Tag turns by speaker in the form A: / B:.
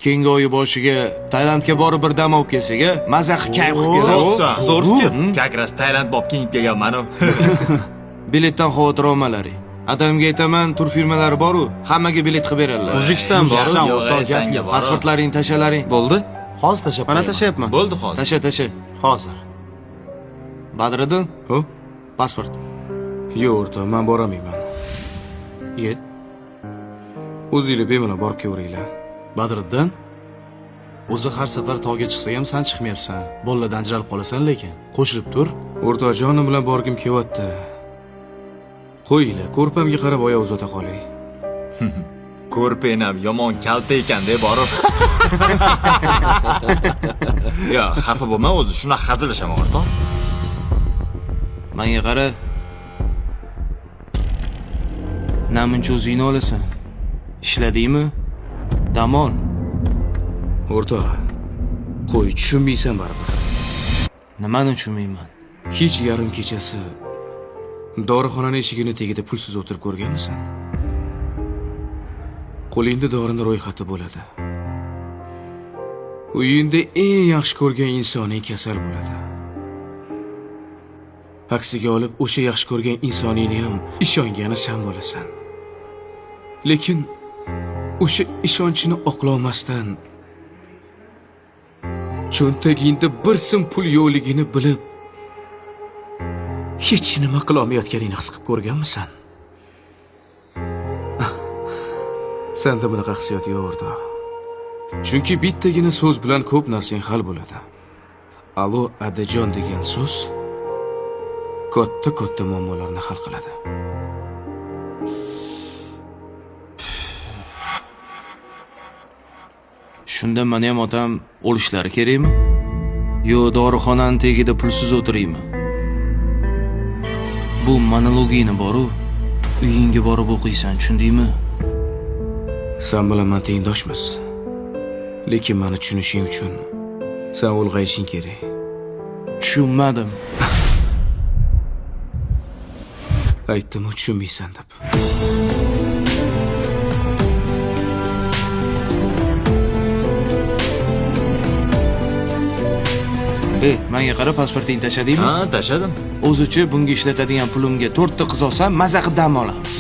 A: keyingi oyi boshiga Tailandga borib bir dam olib kelsak-a, maza qilib kayf qilib kelamiz.
B: Zo'r-ku. Как раз Tailand bob kiyib kelganman-ku.
A: Biletdan xavotir olmalaring. Adamga aytaman, tur firmalari bor-ku, hammaga bilet qilib beradilar.
C: Mujiksan bor.
A: Pasportlaring tashalaring.
C: Bo'ldi?
A: Hozir tashab.
C: Mana tashayapman.
B: Bo'ldi hozir.
A: Tasha.
C: Hozir.
A: Badriddin,
C: Ho?
A: pasport.
C: Yo'q, o'rta, men boramayman.
A: Yet.
C: O'zinglar bemalol borib kelaveringlar.
D: Badriddin, o'zi har safar tog'ga chiqsa ham sen chiqmayapsan. Bolalardan ajralib qolasan lekin. Qo'shilib tur.
C: O'rta jonim bilan borgim kelyapti. Qo'yinglar, ko'rpamga qarab oyoq uzata qolay.
B: Ko'rpenam yomon kalta ekan-da borib. Yo, xafa bo'lma, o'zi shunaqa hazillashaman o'rtoq.
A: Menga qara. Namuncha o'zingni olasan. Ishladingmi? Dam ol.
C: O'rta, qo'y, tushunmaysan baribir.
A: Nimani tushunmayman?
C: Hech yarim kechasi dorixonaning eshigini tagida pulsiz o'tirib ko'rganmisan? Qo'lingda dorini ro'yxati bo'ladi. Uyingda eng yaxshi ko'rgan insoning kasal bo'ladi. Aksiga olib, o'sha yaxshi ko'rgan insoningni ham ishongani sen bo'lasan. Lekin o'sha ishonchini oqlamasdan cho'ntagingda bir sim pul yo'qligini bilib hech nima qila olmayotganingni his qilib ko'rganmisan? Senda bunaqa hissiyot yo'q o'rtoq. Chunki bittagina so'z bilan ko'p narsang hal bo'ladi. Alo, adajon degan so'z katta muammolarni hal qiladi.
A: Shunda meni ham otam o'lishlari kerakmi? Yo, dorixonaning tagida pulsiz o'tiraymi? Bu monologingni boru, uyingga borib o'qiysan, tushundingmi?
C: Sen bilan men tengdoshmiz. Lekin meni tushunishing uchun sen ulg'ayishing kerak.
A: Tushunmadim.
C: Aytdim, tushunmaysan deb.
A: Menga qara, pasportingni tashladingmi?
B: Ha, tashladim.
A: O'zichi bunga ishlatadigan pulimga 4 ta qiz olsam, maza qilib dam olamiz.